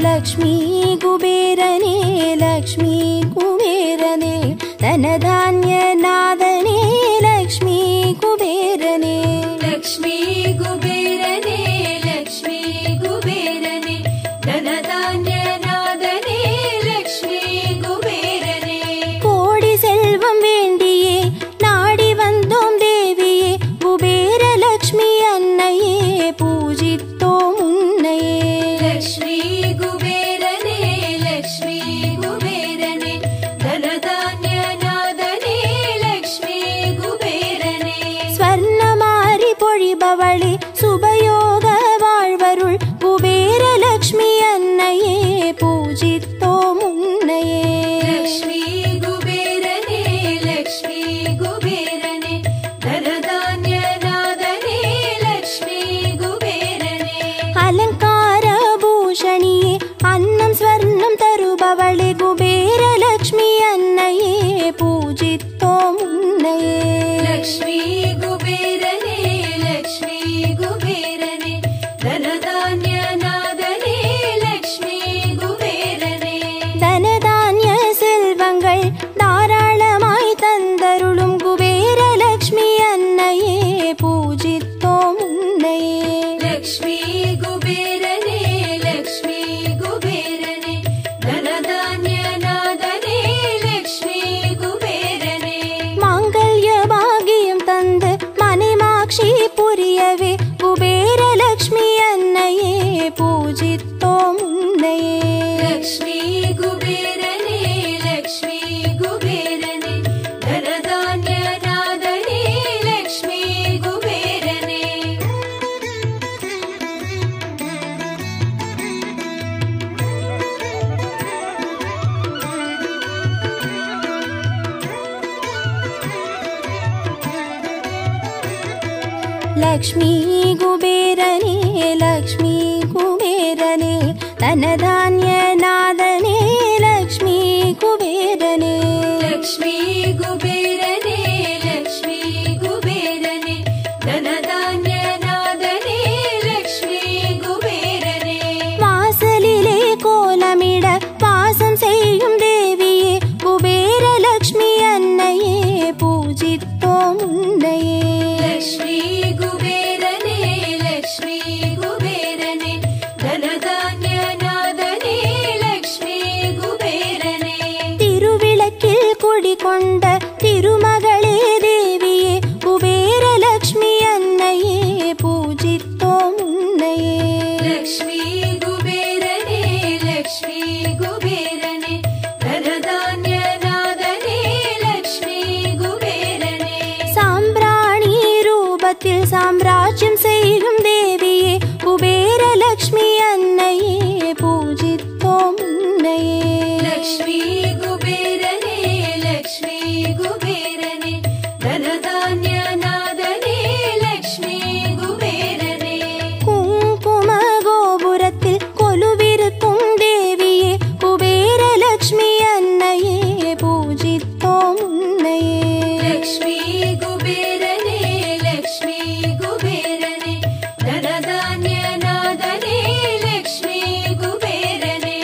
लक्ष्मी कुबेरने लक्ष्मी कुबेरने धनधान्यनादने लक्ष्मी कुबेरने लक्ष्मी कुबेरने लक्ष्मी कुबेरने धनधान्यनादने लक्ष्मी कुबेरने कोडि सेल्वम वेंडिये नाडी वंदोम देविये कुबेर लक्ष्मी अन्नये पूजित्तोम उन्नये लक्ष्मी कुबेरने लक्ष्मी कुबेरने धनधान्यनादने लक्ष्मी कुबेरने स्वर्णमारि पोळिबवळे शुभयोग वाळ्वरुळ कुबेर लक्ष्मी अन्नये पूजित्तोम उन्नये लक्ष्मी कुबेरने लक्ष्मी कुबेरने धनधान्यनादने लक्ष्मी कुबेरने अलंकार भूषणिये अन्नं स्वर्णं तरुबवळे कुबेर लक्ष्मी अन्नये पूजित्तोम उन्नये लक्ष्मी कुबेरने लक्ष्मी कुबेरने धनधान्यनादने लक्ष्मी कुबेरने धनधान्य सेल्वंगळ धाराळमायि तंदरुळुम कुबेर लक्ष्मी अन्नये पूजित्तोम उन्नये लक्ष्मी कुबेरने लक्ष्मी कुबेरने धनधान्यनादने लक्ष्मी कुबेरने मांगल्य भाग्यं तंद मनेमाक्षि पुरियवे कुबेर लक्ष्मी अन्नये पूजित्तोम उन्नये लक्ष्मी कुबेरने लक्ष्मी कुबेरने धनधान्यनादने लक्ष्मी कुबेरने लक्ष्मी कुबेरने लक्ष्मी कुबेरने धनधान्यनादने लक्ष्मी कुबेरने लक्ष्मी कुबेरने लक्ष्मी कुबेरने धनधान्यनादने लक्ष्मी कुबेरने वासलिले कोलमिड वासं सेय्युम देविये कुबेर लक्ष्मी अन्नये पूजित्तोम उन्नये लक्ष्मी कुबेरने लक्ष्मी कुबेरने धनधान्यनादने लक्ष्मी कुबेरने तिरुविळक्किल कुडिकोंड तिरुमगळे देविये कुबेर लक्ष्मी अन्नये पूजित्तोम उन्नये लक्ष्मी कुबेरने लक्ष्मी कुबेरने धनधान्यनादने लक्ष्मी कुबेरने साम्राणि रूपत्तिल साम्राज्यं सेय्युम देविये कुबेर लक्ष्मी अन्नये पूजित्तोम उन्नये लक्ष्मी कुबेरने लक्ष्मी कुबेरने धनधान्यनादने लक्ष्मी कुबेरने कुंकुम गोपुरत्तिल कोलुविरुक्कुम देविये कुबेर लक्ष्मी अन्नये पूजित्तोम उन्नये लक्ष्मी कुबेरने लक्ष्मी कुबेरने धनधान्यनादने लक्ष्मी कुबेरने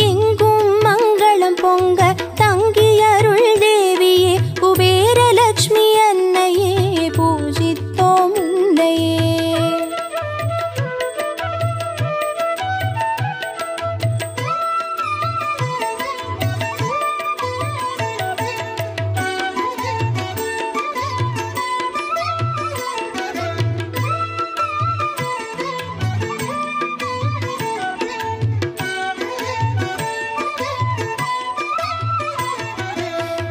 एंगुम मंगलम पोंग तंगियरुळ देविये कुबेर लक्ष्मी अन्नये पूजित्तोम उन्नये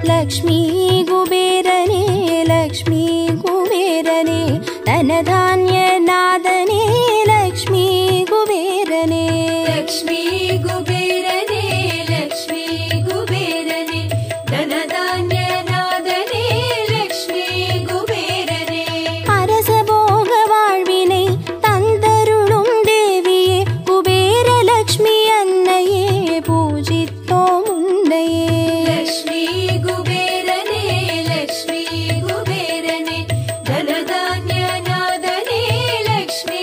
लक्ष्मी कुबेरने लक्ष्मी कुबेरने धनधान्यनादने लक्ष्मी कुबेरने लक्ष्मी कुबेरने लक्ष्मी कुबेरने धनधान्यनादने लक्ष्मी कुबेरने அரச போக வாழ்வினை தந்தருளும் தேவியே குபேர லக்ஷ்மி अन्नये पूजित्तोम उन्नये लक्ष्मी कुबेरने लक्ष्मी कुबेरने धनधान्यनादने लक्ष्मी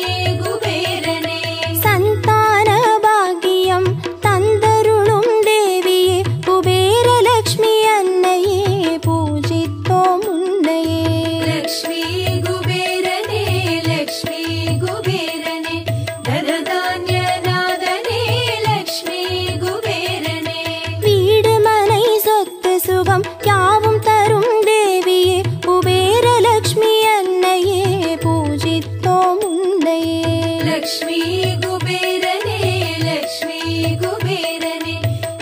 லக்ஷ்மி குபேரனே லக்ஷ்மி குபேரனே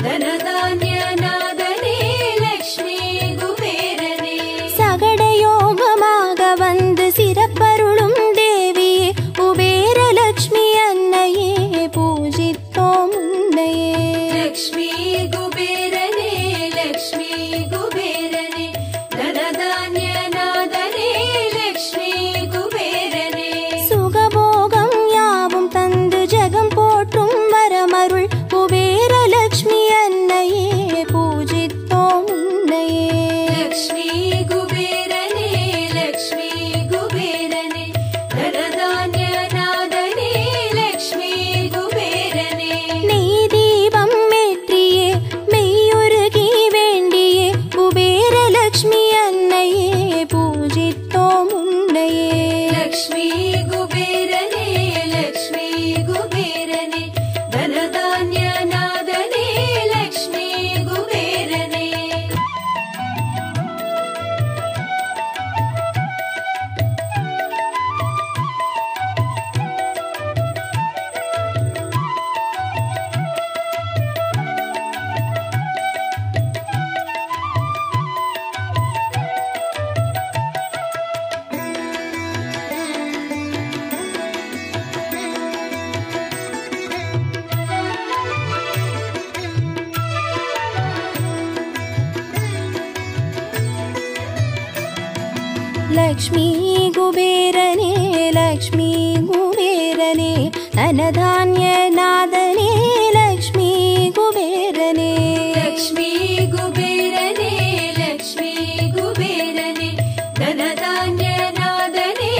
தனதான்ய நாதனே லக்ஷ்மி குபேரனே சகடயோகமாக வந்து சிறப்பருளும் தேவியே குபேரலக்ஷ்மி அன்னையே பூஜித்தோம் உன்னையே லக்ஷ்மி குபேரனே லக்ஷ்மி குபேரனே தனதான்ய நாதனே லக்ஷ்மி குபேரனே சுகபோகம் யாவும் தந்து ஜெகம் போற்றும் வரமருள் குபேரலக்ஷ்மி அன்னையே பூஜித்தோம் உன்னையே லக்ஷ்மி குபேரனே லக்ஷ்மி குபேரனே தனதான்ய நாதனே லக்ஷ்மி குபேரனே நெய் தீபம் ஏற்றியே மெய்யுருகி வேண்டியே குபேரலக்ஷ்மி அன்னையே பூஜித்தோம் உன்னையே லக்ஷ்மி குபேரனே லக்ஷ்மி குபேரனே தனதான்ய நாதனே லக்ஷ்மி குபேரனே லக்ஷ்மி குபேரனே லக்ஷ்மி குபேரனே தனதான்ய நாதனே லக்ஷ்மி குபேரனே லக்ஷ்மி குபேரனே லக்ஷ்மி குபேரனே தனதான்ய நாதனே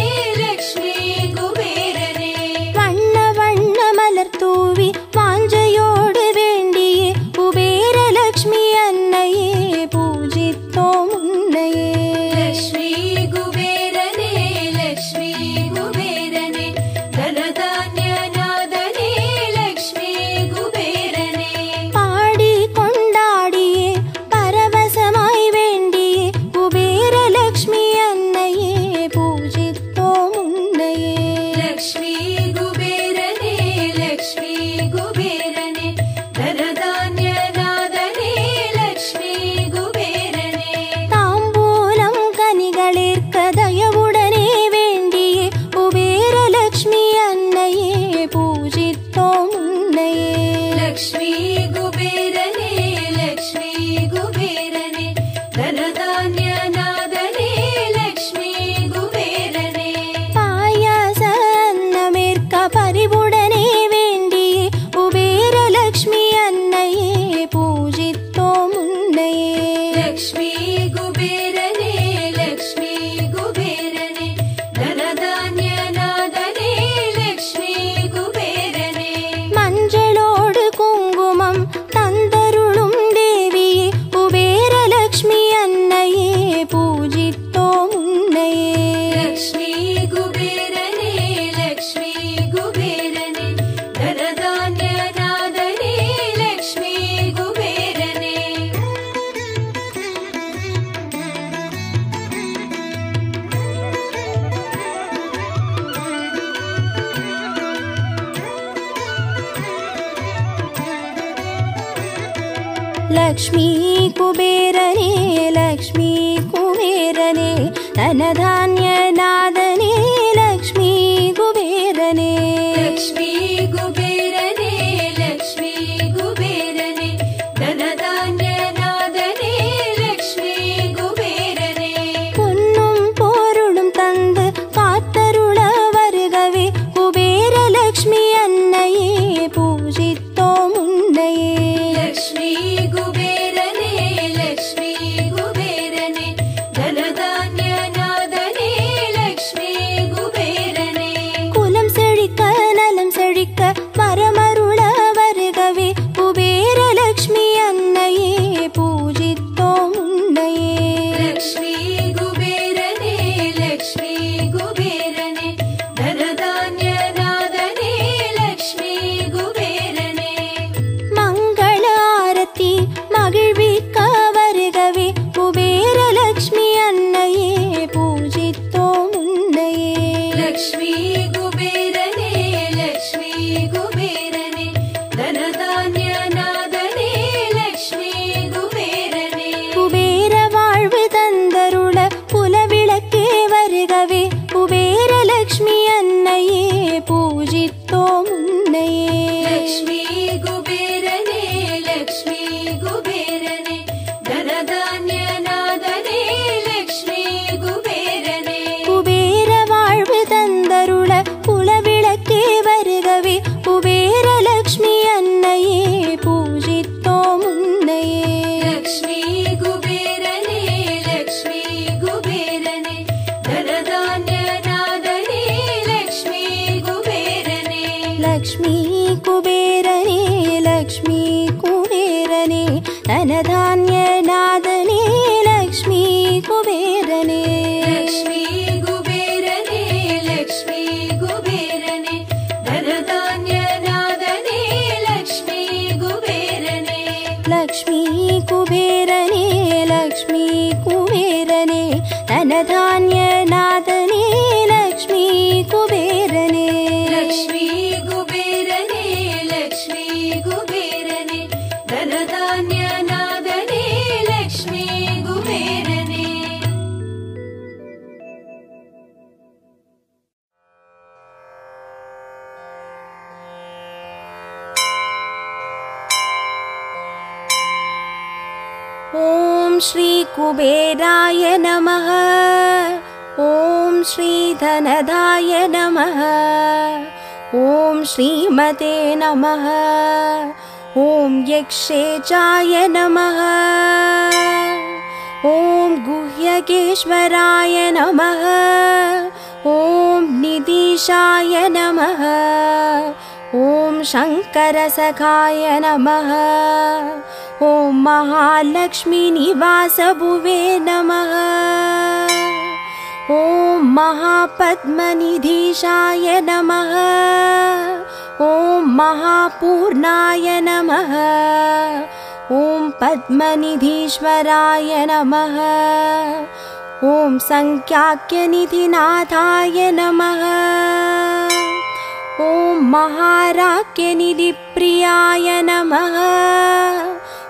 லக்ஷ்மி குபேரனே வண்ண வண்ண மலர் தூவி வாஞ்சையோடு வேண்டியே குபேரலக்ஷ்மி அன்னையே பூஜித்தோம் உன்னையே லக்ஷ்மி குபேரனே லக்ஷ்மி குபேரனே தனதான்ய நாதனே லக்ஷ்மி குபேரனே பாடி கொண்டாடியே பரவசமாய் வேண்டியே குபேரலக்ஷ்மி அன்னையே பூஜித்தோம் உன்னையே லக்ஷ்மி குபேரனே லக்ஷ்மி குபேரனே தனதான்ய நாதனே லக்ஷ்மி குபேரனே தாம்பூலம் கனிகளிற்க தயவுடனே வேண்டியே குபேரலக்ஷ்மி அன்னையே பூஜித்தோம் உன்னையே லக்ஷ்மி குபேரனே லக்ஷ்மி குபேரனே தனதான்ய நாதனே லக்ஷ்மி குபேரனே பாயாச அன்னமேற்க பரிவுடனே வேண்டியே குபேரலக்ஷ்மி அன்னையே பூஜித்தோம் உன்னையே லக்ஷ்மி குபேரனே லக்ஷ்மி குபேரனே தனதான்ய நாதனே லக்ஷ்மி குபேரனே மஞ்சளோடு குங்குமம் தந்தருளும் தேவியே குபேரலக்ஷ்மி அன்னையே பூஜித்தோம் உன்னையே லக்ஷ்மி குபேரனே லக்ஷ்மி குபேரனே தனதான்ய நாதனே லக்ஷ்மி குபேரனே லக்ஷ்மி குபேரனே லக்ஷ்மி குபேரனே தனதான்ய நாதனே லக்ஷ்மி குபேரனே லக்ஷ்மி குபேரனே லக்ஷ்மி குபேரனே தனதான்ய நாதனே லக்ஷ்மி குபேரனே பொன்னும் பொருளும் தந்து காத்தருள வருகவே குபேரலக்ஷ்மி அன்னையே பூஜித்தோம் உன்னையே லக்ஷ்மி குபேரனே லக்ஷ்மி குபேரனே தனதான்ய நாதனே லக்ஷ்மி குபேரனே குலம் செழிக்க நலம் செழிக்க लक्ष्मी कुबेरने लक्ष्मी कुबेरने धनधान्यनादने लक्ष्मी कुबेरने लक्ष्मी कुबेरने लक्ष्मी कुबेरने धनधान्यनादने लक्ष्मी कुबेरने लक्ष्मी कुबेरने लक्ष्मी कुबेरने धनधान्यनादने लक्ष्मी कुबेरने लक्ष्मी कुबेरने लक्ष्मी कुबेरने धनधान्यनादने लक्ष्मी कुबेरने ॐ श्री कुबेराय नमः ॐ श्री धनदाय नमः ॐ श्रीमते नमः ॐ यक्षेचाय नमः ॐ गुह्यकेश्वराय नमः ॐ निधीशाय नमः ॐ शङ्करसखाय नमः ॐ महालक्ष्मी निवासभुवे नमः ॐ महापद्मनिधीशाय नमः ॐ महापूर्णाय नमः ॐ पद्मनिधीश्वराय नमः ॐ संख्याख्यनिधिनाथाय नमः ॐ महाराज्ञनिधिप्रियाय नमः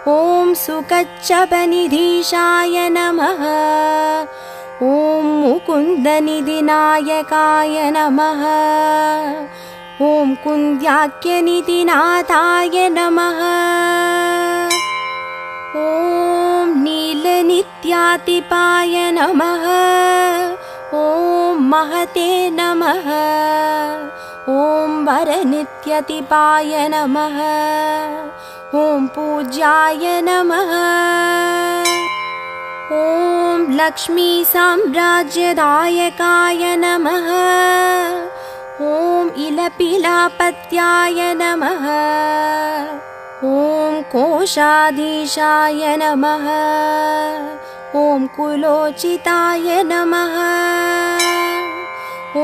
ॐ सुकच्छपनिधीशाय नमः ॐ मुकुन्दनिधिनायकाय नमः ॐ कुन्द्याख्यनिधिनाथाय नमः ॐ नीलनित्यातिपाय नमः ॐ महते नमः ॐ वरनित्यतिपाय नमः ॐ पूज्याय नमः ॐ लक्ष्मी साम्राज्यदायकाय नमः ॐ इलपिलापत्याय नमः ॐ कोशाधीशाय नमः ॐ कुलोचिताय नमः ॐ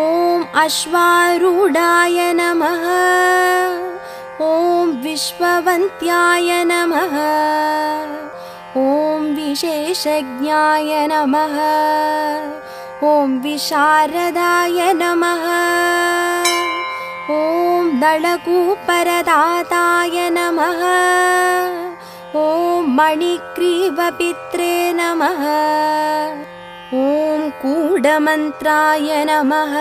अश्वारूढाय नमः ॐ विश्ववन्त्याय नमः ॐ विशेषज्ञाय नमः ॐ विशारदाय नमः ॐ दळकूपरदाताय नमः ॐ मणिग्रीवपित्रे नमः ॐ कूडमन्त्राय नमः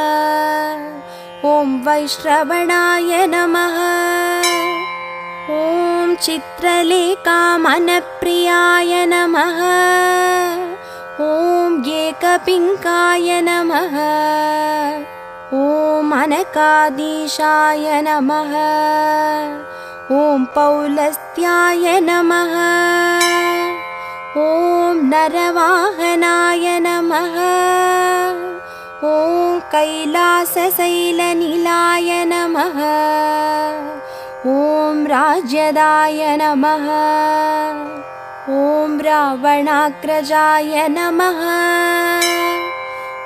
ॐ वैश्रवणाय नमः ॐ चित्रलेखामनप्रियाय नमः ॐ एकपिङ्काय नमः ॐ अनकाधीशाय नमः ॐ पौलस्त्याय नमः ॐ नरवाहनाय नमः ॐ कैलासशैलनिलाय नमः ॐ राज्यदाय नमः ॐ रावणाग्रजाय नमः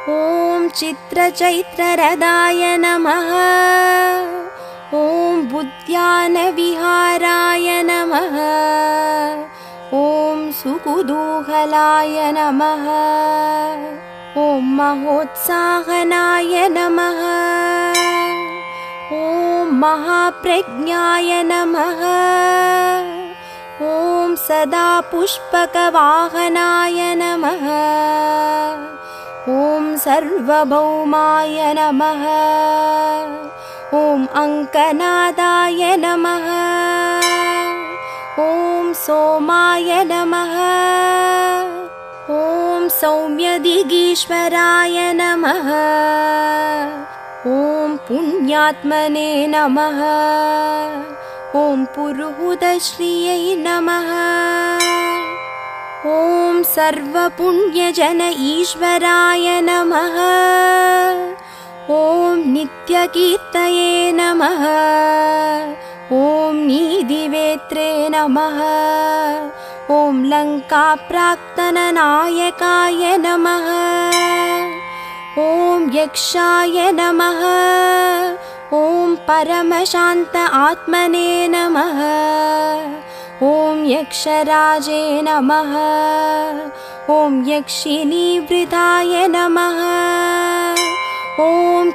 ॐ चित्रचैत्ररथाय नमः ॐ बुद्ध्यानविहाराय नमः ॐ सुकुतूहलाय नमः ॐ महोत्साहनाय नमः ॐ महाप्रज्ञाय नमः ॐ सदा पुष्पकवाहनाय नमः ॐ सर्वभौमाय नमः ॐ अङ्कनादाय नमः ॐ सोमाय नमः ॐ सौम्यदिगीश्वराय नमः ॐ पुण्यात्मने नमः ॐ पुरुहूतश्रियै नमः ॐ सर्वपुण्यजन ईश्वराय नमः ॐ नित्यकीर्तये नमः। नीदिवेत्रे नमः। ॐ लङ्काप्राक्तननायकाय नमः। ॐ यक्षाय नमः। ॐ परमशान्त आत्मने नमः। ॐ यक्षराजे नमः। ॐ यक्षिणीवृताय नमः। ॐ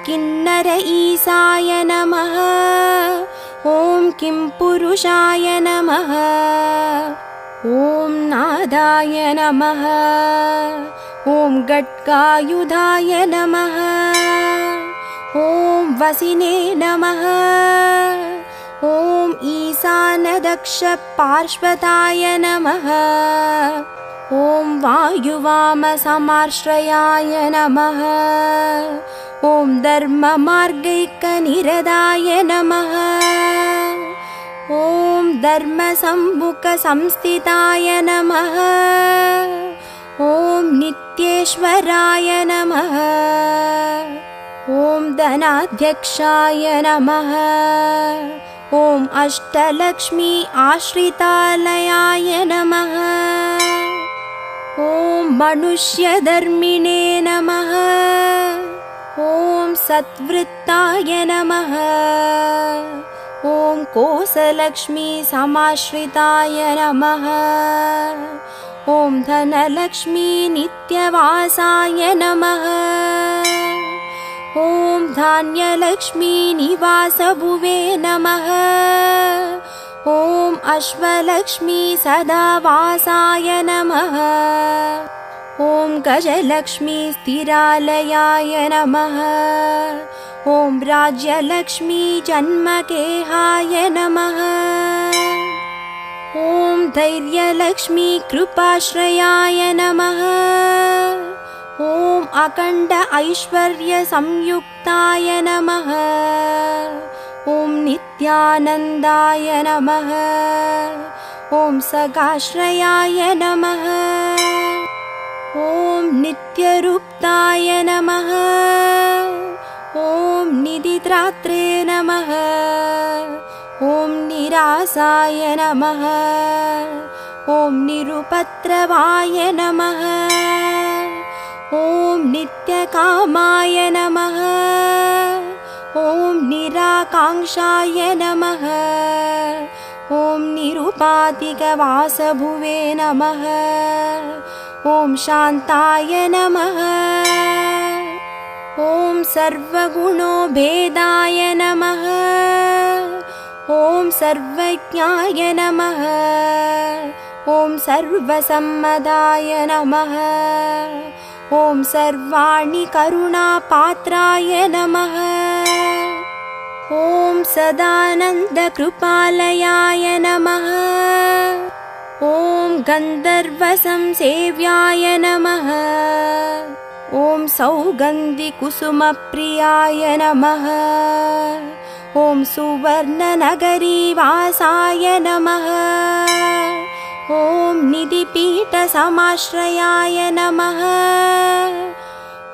किन्नर ईसाय नमः। ॐ किंपुरुषाय नमः। ॐ नादाय नमः। ॐ गट्कायुधाय नमः। ॐ वसिने नमः। ॐ ईशानदक्षपार्श्वताय नमः। ॐ वायुवामसमाश्रयाय नमः। ॐ धर्ममार्गैकनिरदाय नमः। ॐ धर्मसम्मुखसंस्थिताय नमः। ॐ नित्येश्वराय नमः। ॐ धनाध्यक्षाय नमः। ॐ अष्टलक्ष्मी आश्रितालयाय नमः। ॐ मनुष्यधर्मिणे नमः। ॐ सत्वृत्ताय नमः। ॐ कोसलक्ष्मी समाश्रिताय नमः। ॐ धनलक्ष्मी नित्यवासाय नमः। ॐ धान्यलक्ष्मी निवासभुवे नमः। ॐ अश्वलक्ष्मी सदावासाय नमः। ॐ गजलक्ष्मी स्थिरालयाय नमः। ॐ राज्यलक्ष्मी जन्मकेहाय नमः। ॐ धैर्यलक्ष्मी कृपाश्रयाय नमः। ॐ अखण्ड ऐश्वर्यसंयुक्ताय नमः। ॐ नित्यानन्दाय नमः। ॐ सगाश्रयाय नमः। ॐ नित्यरूप्ताय नमः। ॐ निधित्रात्रे नमः। ॐ निरासाय नमः। ॐ निरुपद्रवाय नमः। ॐ नित्यकामाय नमः। ॐ निराकाङ्क्षाय नमः। ॐ निरुपाधिकवासभुवे नमः। ॐ शान्ताय नमः। ॐ सर्वगुणोभेदाय नमः। ॐ सर्वज्ञाय नमः। ॐ सर्वसम्मदाय नमः। ॐ सर्वाणि करुणापात्राय नमः। ॐ सदानन्दकृपालयाय नमः। ॐ गन्धर्वसंसेव्याय नमः। ॐ सौगन्धिकुसुमप्रियाय नमः। ॐ सुवर्णनगरीवासाय नमः। ॐ निधिपीठसमाश्रयाय नमः।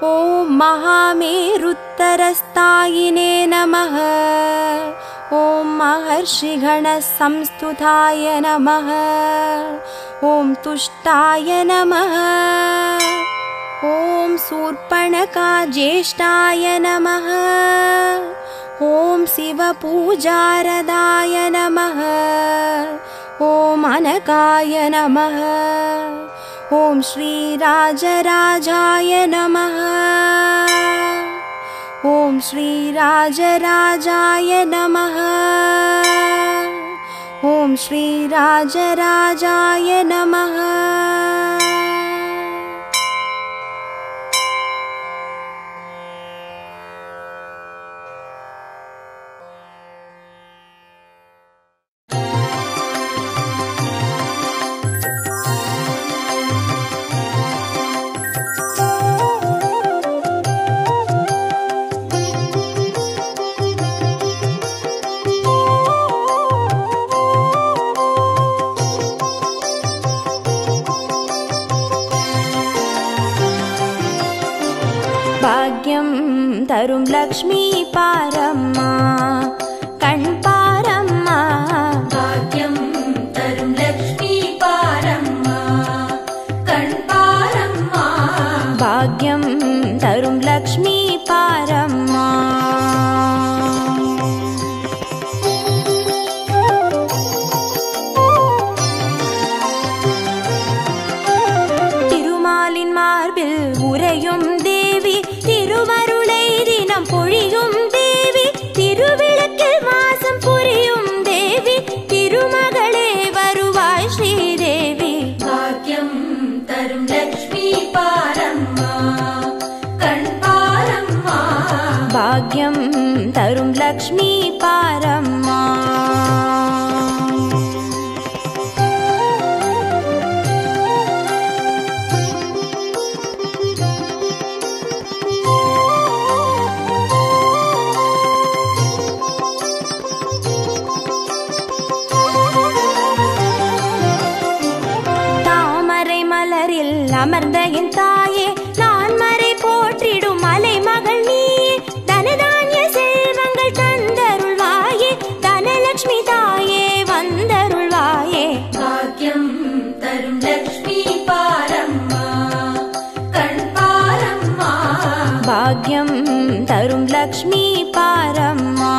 ॐ महामेरुत्तरस्थायिने नमः। ॐ महर्षिगणसंस्तुताय नमः। ॐ तुष्टाय नमः। ॐ शूर्पणखाज्येष्ठाय नमः। ॐ शिवपूजारदाय नमः। ॐ अनकाय नमः। ॐ श्रीराजराजाय नमः। ॐ श्रीराजराजाय नमः। ॐ श्रीराजराजाय नमः। भाग्यं तरुं लक्ष्मी पारम्मा कण्पारम्मा। लक्ष्मी पारम्मा तामரை மலரில் அமர்ந்த என் தாயே நான் மறை போற்றிடும் மலை மகள் நீயே தனதானிய செல்வங்கள் தந்தருள்வாயே தனலட்சுமி தாயே வந்தருள்வாயே பாக்யம் தரும் லக்ஷ்மி பாரம்மா கண் பாரம்மா பாக்யம் தரும் லக்ஷ்மி பாரம்மா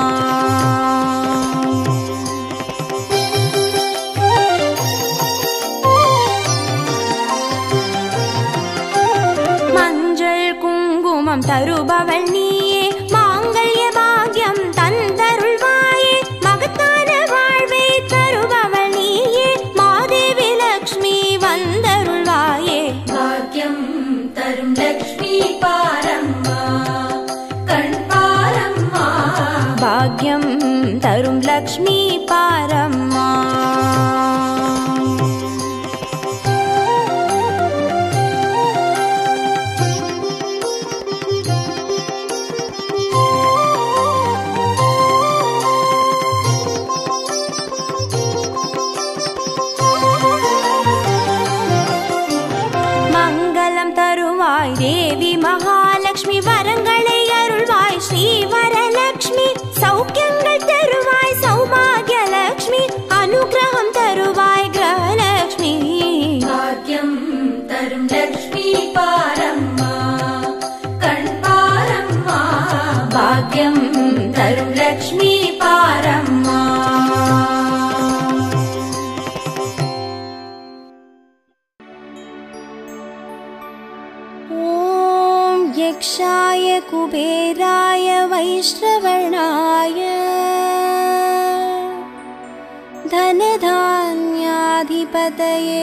தருபவள் நீயே மாங்கல்ய பாக்யம் தந்தருள்வாயே மகத்தான வாழ்வை தருபவள் நீயே மாதேவி லக்ஷ்மி வந்தருள்வாயே பாக்யம் தரும் லக்ஷ்மி பாரம்மா கண் பாரம்மா பாக்யம் தரும் லக்ஷ்மி பாரம்மா தேவி மகாலட்சுமி வரங்களை அருள்வாய் ஸ்ரீ வரலட்சுமி சௌக்கியங்கள் தருவாய் சௌபாகிய லட்சுமி அனுகிரகம் தருவாய் கிரகலட்சுமி பாக்யம் தரும் லக்ஷ்மி பாரம்மா கண் பாரம்மா பாக்யம் தரும் லக்ஷ்மி பாரம்மா यक्षाय कुबेराय वैश्रवणाय धनधान्याधिपतये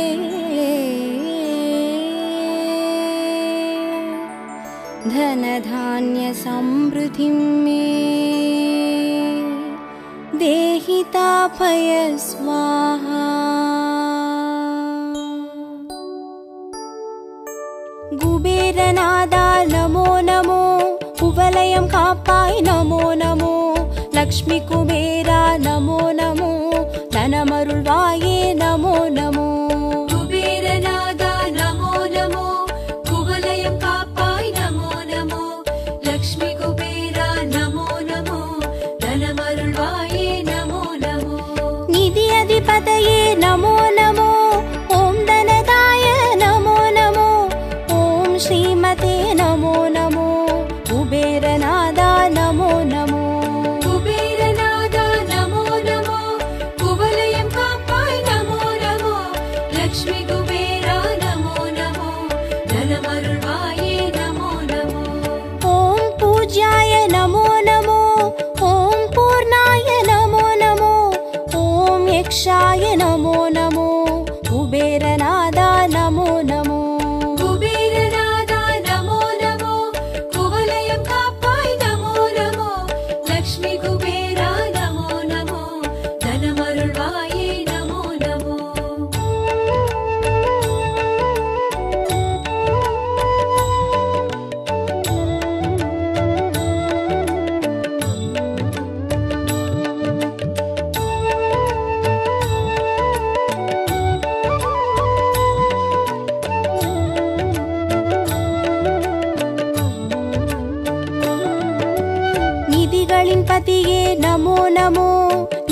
धनधान्य समृद्धिं मे देहि तापय स्वाहा कुबेरनादा नमो नमो कुवलयं कापाय नमो नमो लक्ष्मी कुबेरा नमो नमो धनमरुள்வாயே नमो नमो कुबेरनादा नमो नमो कुवलयं कापाय नमो नमो लक्ष्मी कुबेरा नमो नमो धनमरुள்வாயே नमो नमो निधि अधिपतये नमो नमो ओम धनदाय नमो नमो ओम श्रीमते नमो नमो कुबेरनादा नमो नमो कुबेरनादा नमो नमो कुवलयं कापाय नमो नमो लक्ष्मी कुबेरा नमो नमो धनमरुள்வாயே नमो नमो ओम पूज्याय नमो नमो ओम पूर्णाय नमो नमो ओम यक्षाय नमो नमो कुबेरनादा नमो नमो कुबेरनादा नमो नमो कुवलयं कापाय नमो नमो लक्ष्मी कुबेरा नमो नमो धनमरुள்வாயே नमो नमो நிதிகளின் பதியே நமோ நமோ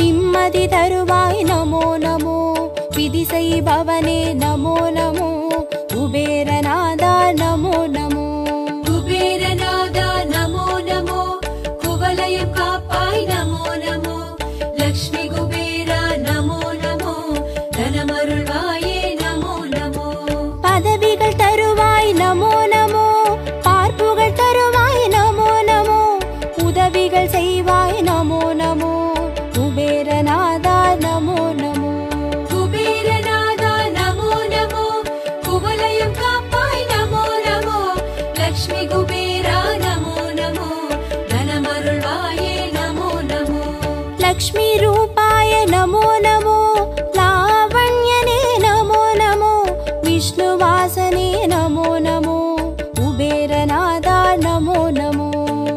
நிம்மதி தருவாய் நமோ நமோ விதி செய்பவனே நமோ நமோ குபேரநாதா நமோ நமோ कुबेरनादा नमो नमो कुवलयं कापाय नमो नमो लक्ष्मी कुबेरा नमो नमो धनमरुள்வாயே नमो नमो பதவிகள் தருவாய் நமோ நமோ பார்ப்புகள் தருவாய் நமோ நமோ உதவிகள் செய்வாய் நமோ நமோ குபேரநாதா நமோ நமோ कुबेरनादा नमो नमो कुवलयं कापाय नमो नमो लक्ष्मी कुबेरा नमो नमो धनमरुள்வாயே नमो लक्ष्मी रूपाय नमो नमो लावण्यने नमो नमो विष्णुवासने नमो नमो कुबेरनादा नमो नमो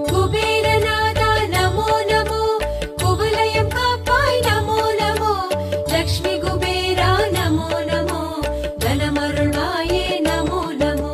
कुबेरनादा नमो नमो कुवलयं कापाय नमो नमो लक्ष्मी कुबेरा नमो नमो धनमरुळ्वाये नमो नमो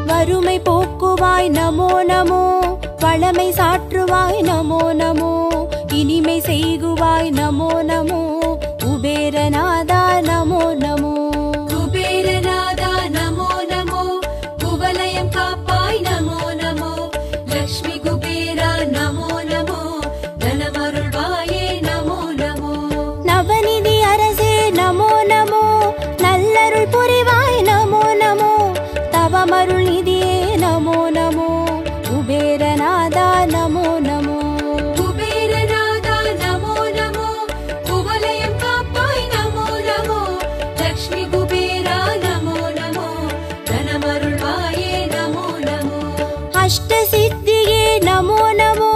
வறுமை போக்குவாய் நமோ நமோ வளமை சாற்றுவாய் நமோ நமோ இனிமை செய்குவாய் நமோ நமோ குபேரநாதா நமோ நமோ कुबेरनादा नमो नमो कुवलयं कापाय नमो नमो लक्ष्मी कुबेरा नमो नमो धनमरुळ्वाये नमो नमो நவநிதி அரசே நமோ நமோ நல்லருள் புரிவாய் நமோ நமோ தவமருள் நிதியே நமோ நமோ குபேரநாதா நமோ நமோ कुबेरनादा नमो नमो कुवलयं कापाय नमो नमो लक्ष्मी कुबेरा नमो नमो धनमरुळ्वाये नमो नमो अष्टसिद्धिये नमो नमो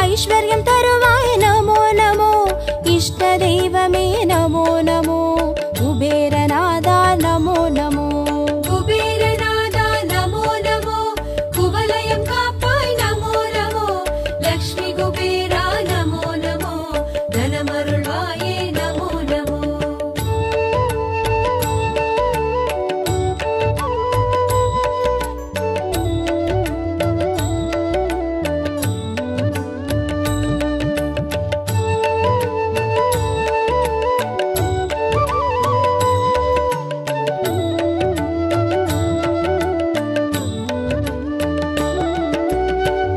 ऐश्वर्यं तरुवाय नमो नमो इष्टदैवमे नमो नमो कुबेरनादा नमो नमो कुबेरनादा नमो नमो कुवलयं कापाय नमो नमो लक्ष्मी कुबेरा नमो नमो धनमरुळ्वाये नमो नमो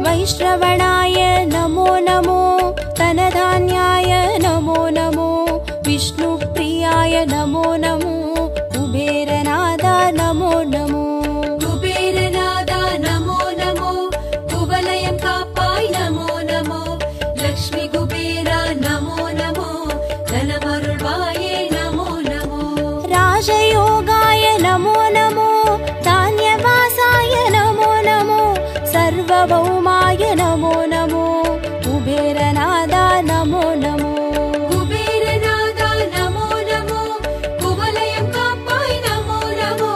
वैश्रवणाय नमो नमो धनधान्याय नमो नमो विष्णुप्रियाय नमो नमो कुबेरनादा नमो नमो कुबेरनादा नमो नमो कुवलयं कापाय नमो नमो लक्ष्मी कुबेरा नमो नमो धनमरुळ्वाये नमो नमो राजयोगाय नमो नमो धान्यवासाय नमो नमो सर्वभौमाय नमो नमो कुबेरनादा नमो नमो कुबेरनादा नमो नमो कुवलयं कापाय नमो नमो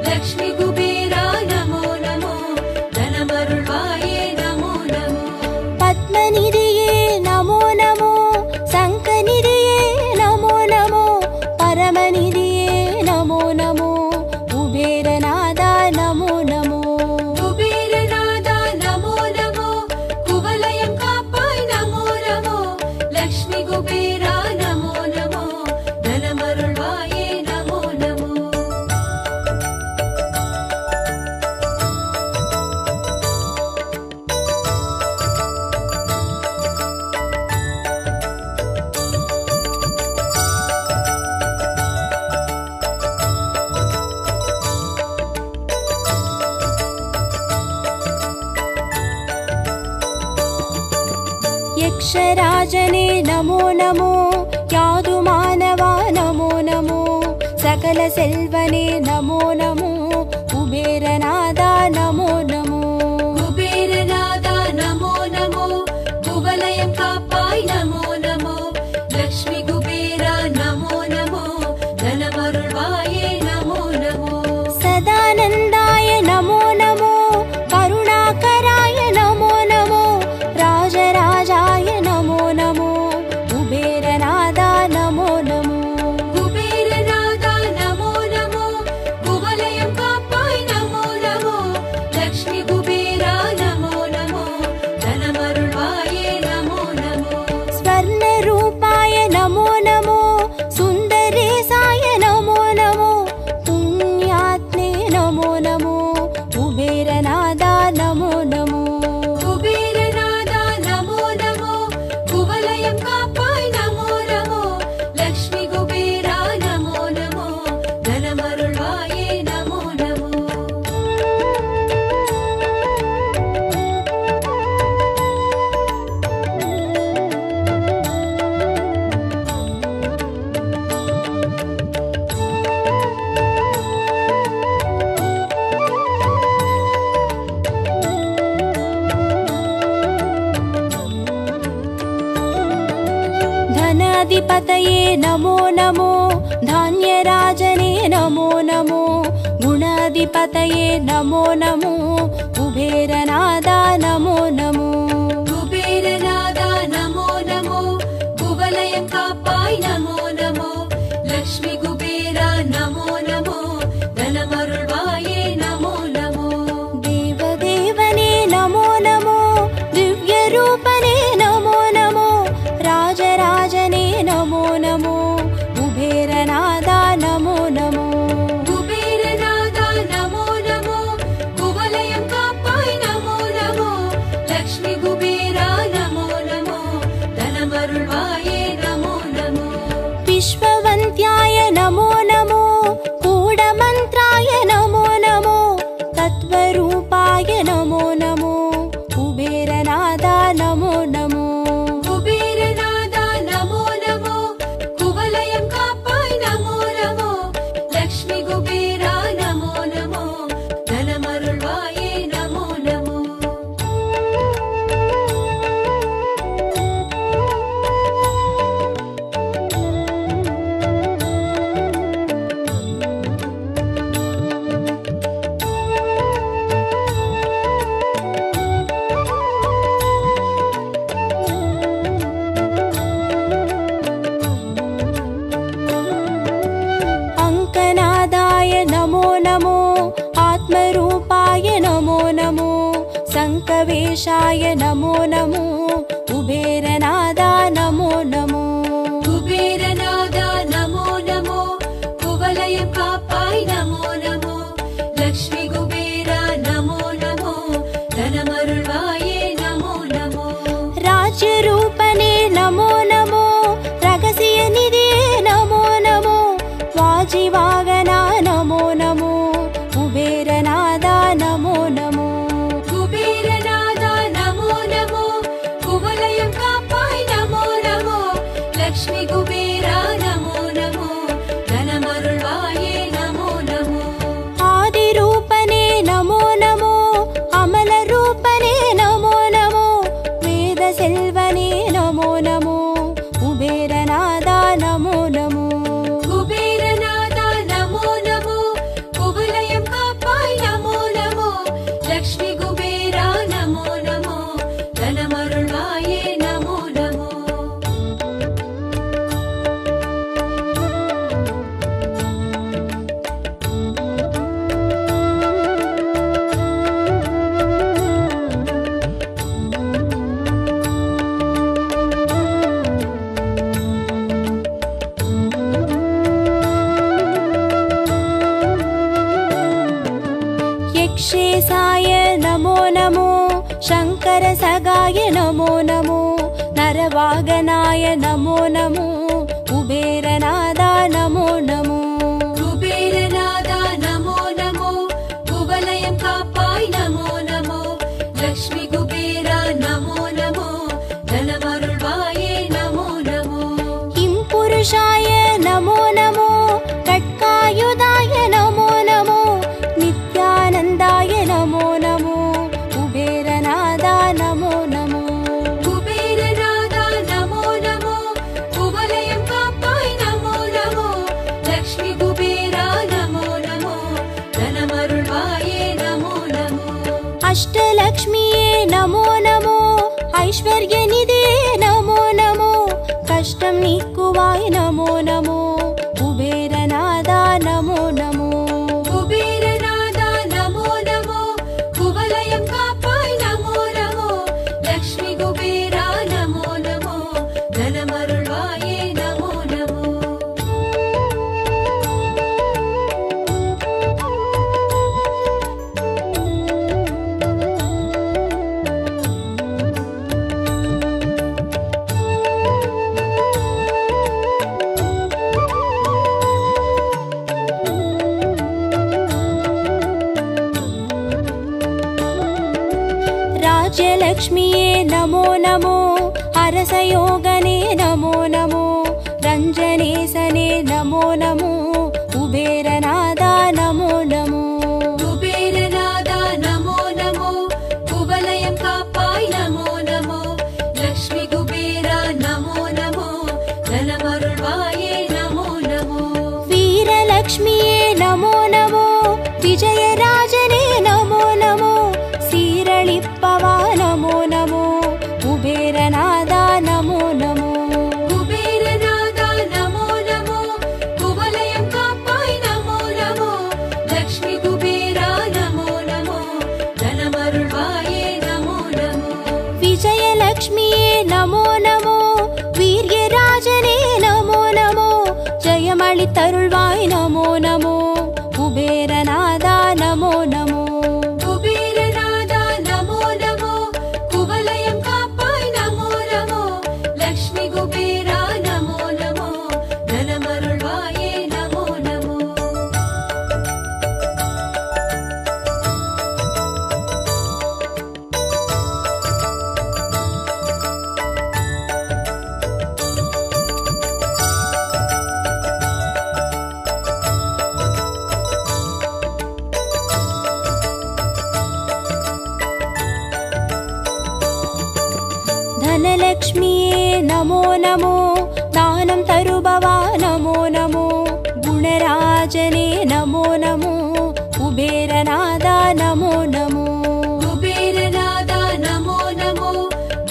लक्ष्मी कुबेरा नमो नमो धनमरुळ्वाये नमो नमो पद्मनिधिये नमो नमो शङ्खनिधिये नमो नमो परमनिधिये नमो नमो कुबेरनादा नमो नमो कुबेरनादा नमो नमो कुवलयं कापाय नमो नमो लक्ष्मी कुबेरा नमो नमो धनमरुळ्वाये नमो नमो यक्षराजने नमो नमो यादुमानवा नमो नमो सकलसेल्वने नमो नमो कुबेरनादा नमो नमो कुबेरनादा नमो नमो कुवलयं कापाय नमो नमो लक्ष्मी कुबेरा नमो नमो धनमरुळ्वाये नमो नमो सदानन्दाय नमो नमो करुणाकराय नमो नमो राजराजाय नमो नमो कुबेरनादा नमो नमो कुबेरनादा नमो नमो कुवलयं गुणाधिपतये नमो नमो धान्यराजने नमो नमो गुणाधिपतये नमो नमो कुबेरनादा नमो नमो कुबेरनादा नमो नमो कुवलयं कापाय नमो नमो लक्ष्मी कुबेरा नमो नमो धनमरुळ्वाये नमो नमो देवदेवने नमो नमो दिव्यरूपने नमो नमो राजराजने नमो नमो कुबेरनादा नमो नमो कुबेरनादा नमो नमो कुवलयं कापाय नमो नमो लक्ष्मी कुबेरा नमो नमो धनमरुळ्वाये नमो नमो विश्ववन्त्याय नमो नमो गूढमन्त्राय नमो नमो तत्त्वरूपाय नमो नमो कुबेरनादा नमो नमो कुबेरनादा नमो नमो कुवलयं कापाय नमो नमो लक्ष्मी कुबेरा नमो नमो धनमरुळ्वाये नमो नमो अङ्कनादाय नमो नमो आत्मरूपाय नमो नमो शङ्खवेशाय नमो नमो कुबेरनादा नमो नमो कुबेरनादा नमो नमो कुवलयं कापाय नमो नमो लक्ष्मी कुबेरा नमो नमो धनमरुळ्वाये नमो नमो राज्यरूपने नमो नमो रहस्यनिधे नमो नमो वाजिवागना नमो नमो कुबेरनादा नमो नमो कुबेरनादा नमो नमो कुवलयं कापाय नमो नमो लक्ष्मी कुबेरा नमो नमो धनमरुळ्वाये नमो नमो आदिरूपने नमो नमो अमलरूपने नमो नमो वेदसेल्वने नमो नमो कुबेरनादा नमो नमो कुबेरनादा नमो नमो कुवलयं कापाय नमो नमो लक्ष्मी कुबेरा नमो नमो धनमरुळ्वाये नमो नमो यक्षेशाय नमो नमो शङ्करसगाय नमो नमो नरवागनाय नमो नमो कुबेरनादा नमो नमो कुबेरनादा नमो नमो कुवलयं कापाय नमो नमो लक्ष्मी कुबेरा नमो नमो धनमरुळ्वाये नमो नमो किंपुरुषाय नमो नमो खड्गायुधाय नमो नमो नित्यानन्दाय नमो नमो कुबेरनादा नमो नमो कुबेरनादा नमो नमो कुवलयं कापाय नमो नमो लक्ष्मी कुबेरा नमो नमो धनमरुळ्वाये नमो नमो अष्टलक्ष्मीये नमो नमो ऐश्वर्यनिधे नमो नमो कष्टं नीकुवाय नमो नमो कुबेरनादा नमो नमो कुबेरनादा नमो नमो कुवलयं कापाय नमो नमो लक्ष्मी कुबेरा नमो नमो धनमरुळ्वाये नमो नमो राज्यलक्ष्मीये नमो नमो अरसयोगने नमो नमो रञ्जनेसने नमो नमो कुबेरनादा नमो नमो कुबेरनादा नमो नमो कुवलयं कापाय नमो नमो लक्ष्मी कुबेरा नमो नमो धनम कापाय नमो नमो कुबेरनादा नमो नमो कुबेरनादा नमो नमो कुवलयं कापाय नमो नमो लक्ष्मी कुबेरा नमो नमो धनमरुळ्वाये नमो नमो धनलक्ष्मीये नमो नमो दानं तरुभवा नमो नमो गुणराजने नमो नमो कुबेरनादा नमो नमो कुबेरनादा नमो नमो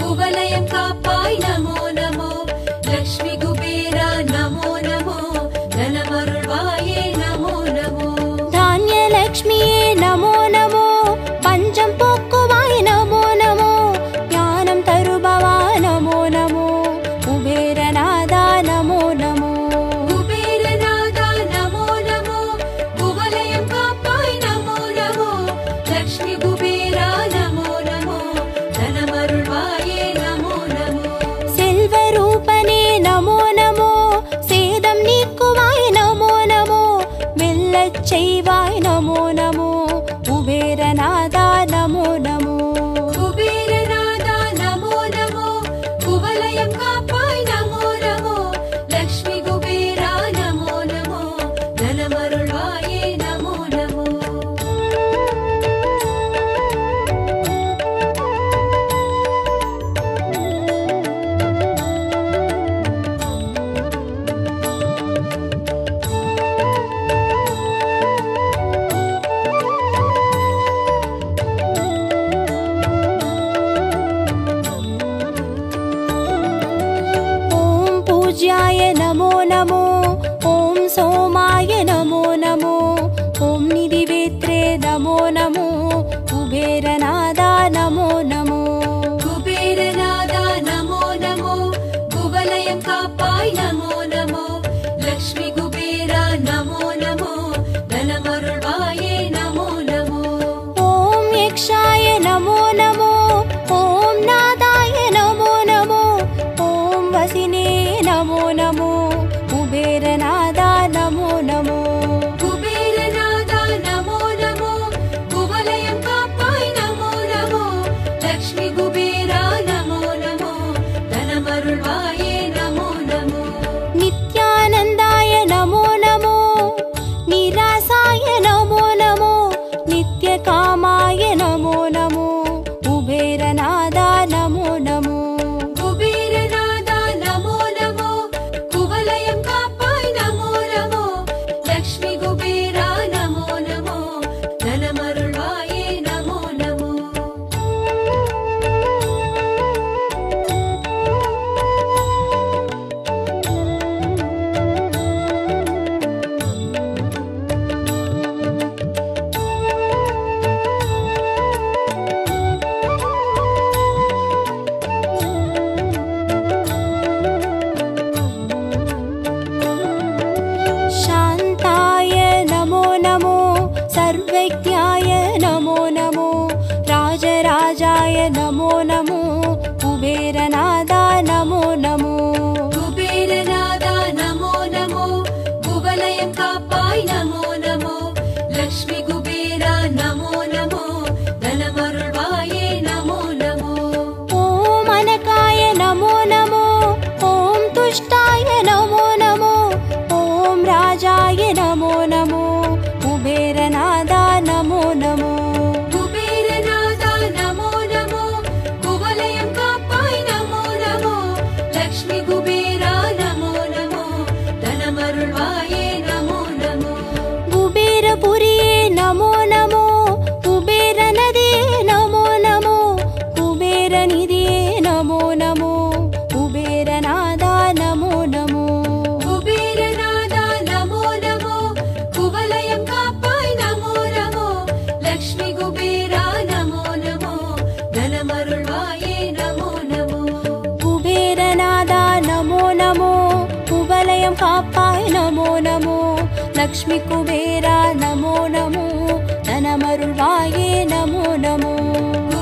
कुवलयं कापाय नमो नमो लक्ष्मी कुबेरा नमो नमो धनमरुळ्वाये नमो नमो धान्यलक्ष्मीये नमो नमो पञ्चं पोक्कुवाय नमो नमो ज्ञानं तरुभवा नमो नमो कुबेरनादा नमो नमो कुबेरनादा नमो नमो कुवलयं कापाय नमो नमो लक्ष्मी कुबेरा नमो नमो धनमरुळ्वाये नमो नमो सेल्वरूपने नमो नमो सेदं नीक्कुवाय नमो नमो मेल्लच्चैवाय नमो नमो कुबेरनादा नमो नमो कुबेरनादा नमो नमो कुवलयं कापाय नमो नमो लक्ष्मी कुबेरा नमो नमो धनमरुळ्वाये नमो नमो ॐ पूज्याय नमो नमो ॐ सोमाय नमो नमो ॐ निधिवेत्रे नमो नमो कुबेरनादा नमो नमो कुबेरनादा नमो नमो कुवलयं कापाय नमो नमो लक्ष्मी कुबेरा नमो नमो धनमरुळ्वाये नमो नमो ॐ यक्षाय नमो नमो ॐ नादाय नमो नमो ॐ वसिने नमो नमो कुबेरनादा नमो नमो कुबेरनादा नमो नमो कुवलयं कापाय नमो नमो लक्ष्मी कुबेरा नमो नमो धनमरुळ्वाये नमो नमो नित्यानन्दाय नमो नमो निरासाय नमो नमो नित्यकामाय नमो नमो कुबेरनादा नमो नमो कुबेरनादा नमो नमो कुवलयं कापाय नमो नमो लक्ष्मी कुबेरा नमो नमो धनमरुळ्वाये नमो नमो शान्ताय नमो नमो सर्वज्ञाय नमो नमो राजराजाय नमो नमो कुबेरनादा नमो नमो कुबेरनादा नमो नमो कुवलयं कापाय नमो नमो लक्ष्मी कुबेरा नमो नमो धनमरुळ्वाये नमो नमो ॐ अनकाय नमो नमो ॐ तुष्टाय नमो नमो ॐ राजाय नमो नमो कुबेरनादा नमो नमो कुबेरनादा नमो नमो कुवलयं कापाय नमो नमो लक्ष्मी लक्ष्मी कुबेरा नमो नमो धनमरुळ्वाये नमो नमो